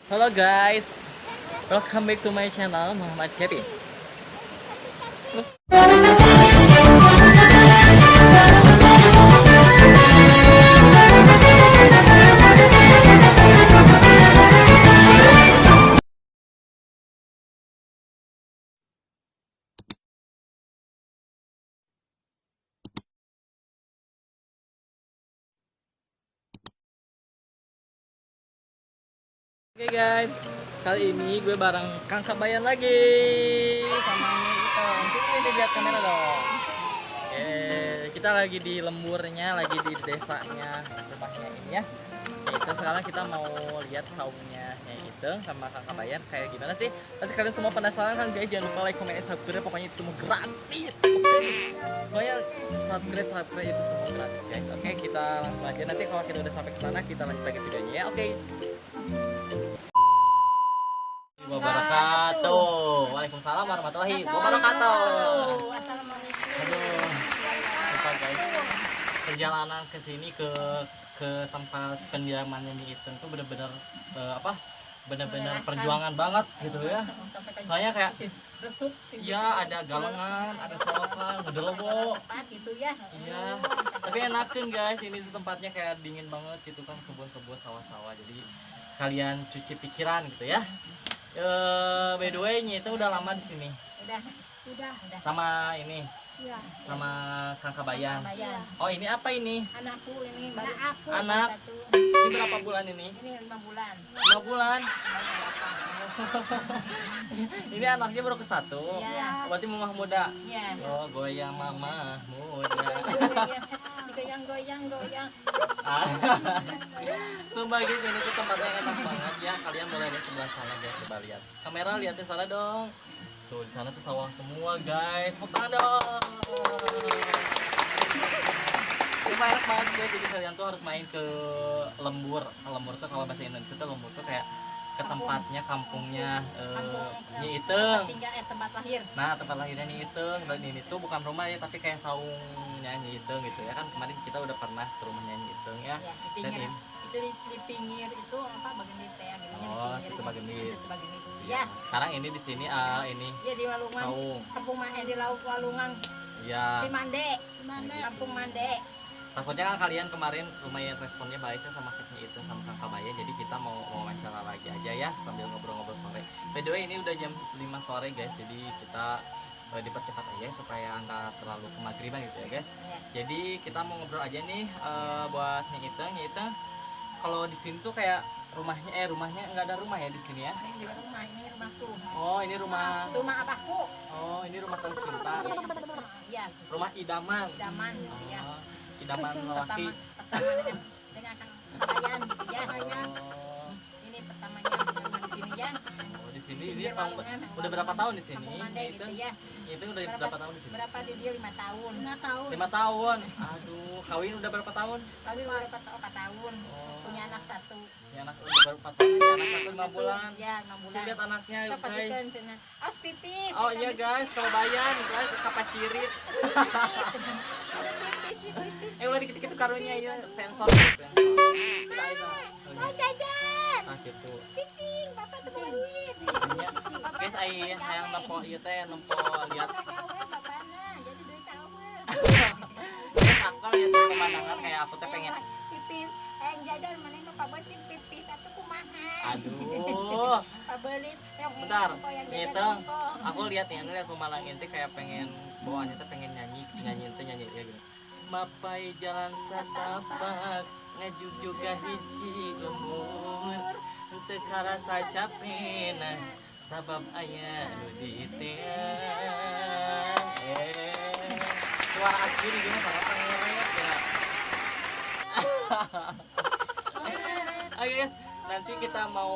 Halo guys, welcome back to my channel Muhammad Kevin. Oke guys, kali ini gue bareng Kang Kabayan lagi sama itu. Sini lihat kamera dong. Kita lagi di lemburnya, lagi di desanya rumahnya ini ya. Itu sekarang kita mau lihat saungnya itu sama Kang Kabayan kayak gimana sih? Pasti kalian semua penasaran kan guys? Jangan lupa like, comment, and subscribe. Pokoknya itu semua gratis. Pokoknya subscribe itu semua gratis guys. Oke, kita langsung aja. Nanti kalau kita udah sampai ke sana kita lanjut lagi videonya ya. Oke. Wabarakatuh. Waalaikumsalam warahmatullahi wabarakatuh. Assalamualaikum. Aduh, lupa guys. Perjalanan ke sini ke tempat pendiamannya Nyi Iteng tuh bener-bener bener-bener perjuangan banget gitu ya. Soalnya kayak Resuk ya ada galengan, ada solokan, ngedelebo. gitu ya. Iya. Tapi enakin guys, ini tuh tempatnya kayak dingin banget gitu kan, kebun-kebun, sawah-sawah. Jadi sekalian cuci pikiran gitu ya. By the way, Nyi itu udah lama di sini. Udah. Sama ini, Iya. sama Kang Kabayan. Bayar. Oh, ini apa ini? Anakku ini baru aku. Anak. Satu. Ini berapa bulan ini? Ini 5 bulan. 5 bulan. Ini anaknya baru ke satu. Iya. Berarti mamah muda. Iya. Oh, goyang mamah muda. Goyang. Sumpah guys, ini tuh tempatnya enak banget ya. Kalian boleh lihat sebelah sana guys, coba lihat. Kamera liatin sana dong. Tuh di sana tuh sawah semua guys. Foto dong. Sumpah enak banget guys. Jadi kalian tuh harus main ke lembur. Lembur tuh kalau bahasa Indonesia tuh lembur tuh kayak ke tempatnya, kampungnya Nyi Iteng. Tinggal tempat lahir. Nah, tempat lahirnya Nyi Iteng. Dan ini tuh bukan rumah ya, tapi kayak saungnya Nyi Iteng gitu ya kan. Kemarin kita udah pernah ke rumahnya Nyi Iteng ya. Ya, di Dan pinggir. ini Itu di pinggir itu apa bagian di teh gini. Oh, situ bagian di. Situ bagian itu. Ya. Sekarang ini di sini ini Ya di Walungan. saung. Kampung di Laut Walungan. Ya. Cimande. Kampung Mande. Takutnya kan kalian kemarin lumayan responnya baik kan sama Kak Nyi Iteng sama Kang Kabayan. Jadi kita mau wawancara lagi aja ya sambil ngobrol-ngobrol sore. By the way, ini udah jam 5 sore guys. Jadi kita dipercepat aja supaya nggak terlalu kemagriban gitu ya guys. Ya. Jadi kita mau ngobrol aja nih buat Nyi Iteng. Nyi Iteng, kalau di sini tuh kayak rumahnya nggak ada rumah ya di sini ya? Ini juga rumah, ini rumahku. Oh, ini rumah. Rumah abahku. Oh, ini rumah tercinta. Iya, Rumah idaman. idaman gitu ya. Oh, idaman lelaki. Pertama dengan Kang Kabayan gitu ya. Oh, Ini pertamanya idaman di sini ya. oh, di sini ini udah berapa tahun di sini? Kampung Mande gitu ya. Itu udah berapa tahun di sini? Berapa dia 5 tahun. 5 tahun. 5 tahun. Aduh, kawin udah berapa tahun? Kami berapa tahun? 4 tahun. Oh, Punya anak satu. ya anak udah baru 4 tahun, ya anak satu 5 bulan. Ya, 6 bulan. Lihat anaknya Kita guys. pastikan cina. As pipis. Oh iya guys, kalau bayan guys kapacirit. Pipis. Udah dikit-dikit tuh karunya ya sensor. Mau jajan. Ah gitu. Cicing, Bapak tuh bawa duit. Ya, guys, hayang nempo ieu teh nempo lihat. Jadi duit tahu. Guys, aku kan lihat pemandangan kayak aku teh pengen. Pipis, yang jajan mana nu pabetin pipis atuh kumaha. Aduh. Pabelit yang Bentar, engko yang jajan itu engko. aku lihat pemandangan teh kayak pengen bawaannya teh pengen nyanyi ya gitu. Mapai jalan satapak ngajug juga hiji umur teu karasa capena sabab aya nu di teu. Suara asli gini sama pengen ya. Oke guys, nanti kita mau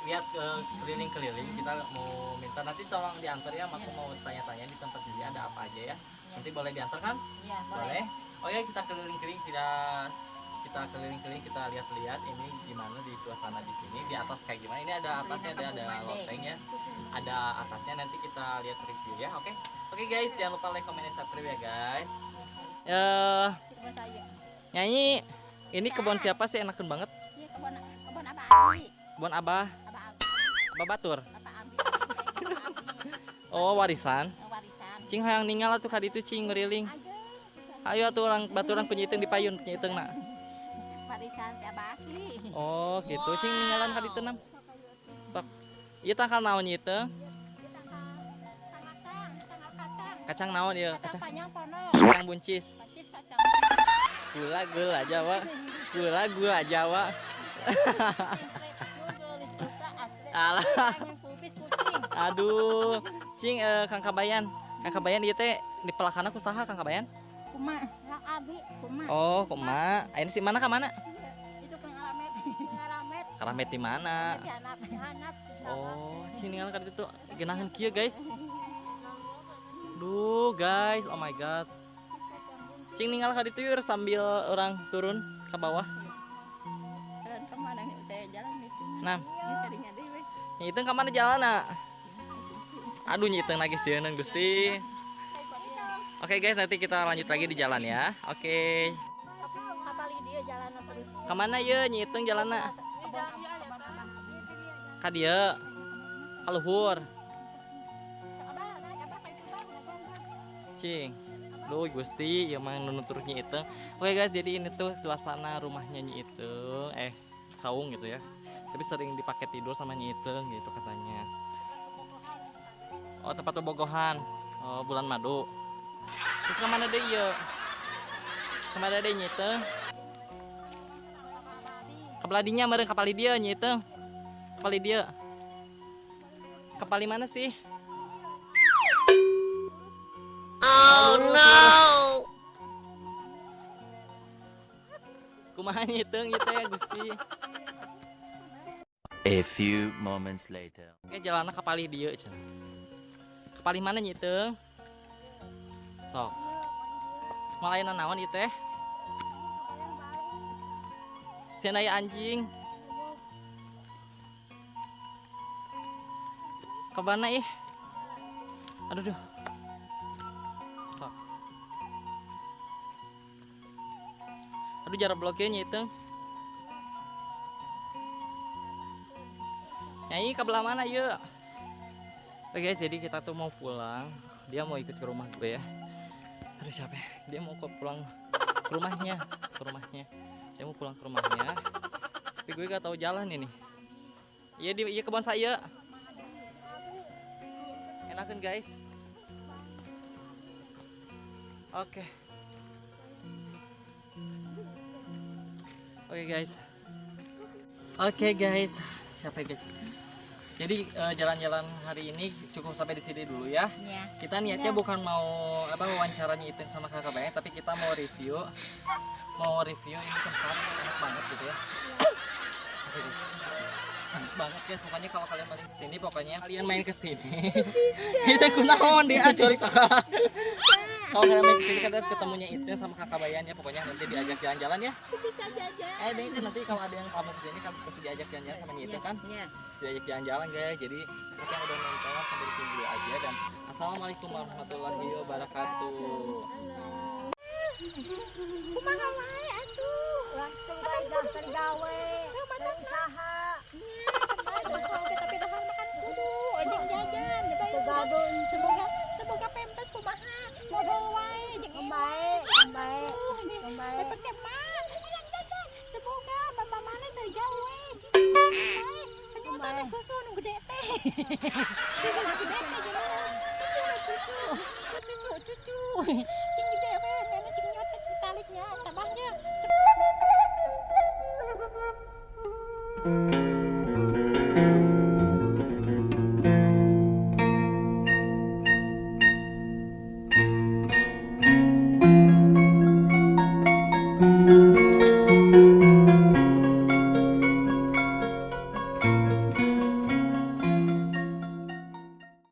lihat keliling-keliling. Kita mau minta nanti tolong diantar ya. Aku mau tanya-tanya di tempat ini ada apa aja ya. Nanti boleh diantar kan? Iya, Boleh. Oh ya, kita keliling-keliling, kita keliling-keliling, kita lihat-lihat ini gimana di suasana di sini. Di atas kayak gimana? Ini ada atasnya, ada loteng ya. Ada atasnya, nanti kita lihat review ya. Oke. Oke guys, jangan lupa like, comment, dan subscribe ya guys. Cuma saya. Nyanyi. Ini kebun siapa sih, enakan banget? Iya, kebun apa? Kebun Abah. Abah Abah batur. Bapak Abi. Oh, warisan. Warisan. Cing hayang ninggal atuh ka ditu cing ngeriling. Ayo atuh orang baturan penyiting di payun penyiting nak. Warisan si Abah Asli. Oh, gitu cing ninggalan ka ditu nam. Sok. Ieu tangkal naon ieu teh? Kacang naon ieu? Kacang panjang pono. Kacang buncis. Pacis kacang. Gula Jawa. Gula Jawa. Alah. Aduh, cing Kang Kabayan. Kang Kabayan ieu teh di pelakana ku saha Kang Kabayan? Kuma, Kang Abi, kuma. Oh, kumaha? Ayeuna si mana ka mana? Itu Kang Aramet. Kang Aramet. Karamet di mana? Di Hanap. Oh, cing ninggal ka ditu geunaheun kieu, guys. Duh, guys, oh my god. Cing ninggal ka ditu yur sambil orang turun ke bawah. Dan kemana nih teh jalan itu. Nah, Ini carinya dewe. nyeiteung ka mana jalanna? Aduh, nyeiteung lagi sieun Gusti. Oke guys, nanti kita lanjut lagi di jalan ya. Oke. Apalagi dia jalan terus. Kemana ya nyeiteung jalanna? Ka dieu. Ka luhur. Cing. Duh Gusti, ya mang nutur nyeiteung. Oke guys, jadi ini tuh suasana rumahnya nyeiteung. Saung gitu ya. Tapi sering dipakai tidur sama nyeiteung gitu katanya. Oh, tempat bobogohan. Oh, bulan madu. Terus kemana deh ya? Kemana deh nyeiteung? Kapaladinya meureun kapali dia nyeiteung. Kapali dia. Kapali mana sih? Oh no. Kumaha nyeiteung ieu teh Gusti? A few moments later. Oke, jalanna kapali dia cenah. Kapali mana nyeiteung? Sok. Malayana naon ieu teh? Sieun aya anjing. Kemana ih? Aduh duh. Sok. Aduh jarak bloknya nyeiteung. Nyai ke belah mana yuk? Oke guys, jadi kita tuh mau pulang. Dia mau ikut ke rumah gue ya. Aduh siapa ya? Dia mau pulang ke rumahnya. Dia mau pulang ke rumahnya. Tapi gue gak tahu jalan ini. Iya kebun saya. Enakan guys. Oke. Oke guys. Siapa ya guys? Jadi jalan-jalan hari ini cukup sampai di sini dulu ya. Iya. Kita niatnya bukan mau wawancara nyiting sama kakak Bayang, tapi kita mau review ini tempat enak banget gitu ya. Capek guys. Enak banget guys, pokoknya kalau kalian main kesini, kalian main kesini. Itu kunaon dia curi sakala. Kalau kalian main kesini kan harus ketemunya itu sama kakak Bayan ya, pokoknya nanti diajak jalan-jalan ya. Bisa jajan. Deh nanti kalau ada yang kamu kesini kan pasti diajak jalan-jalan sama itu kan. Iya. Diajak jalan-jalan guys. Jadi kita yang udah nonton sampai di sini dulu aja dan assalamualaikum warahmatullahi wabarakatuh. Kumaha wae atuh? Langsung gajah tergawe. Usaha. Tapi dah makan kudu. Jeung jajan. Tegadun semoga pempes kumaha. Modal wae jeung bae. Pake mah. Yang jajan. Semoga bapak mana tergawe. Ternyata ada susu nu gede teh. Gede teh cucu.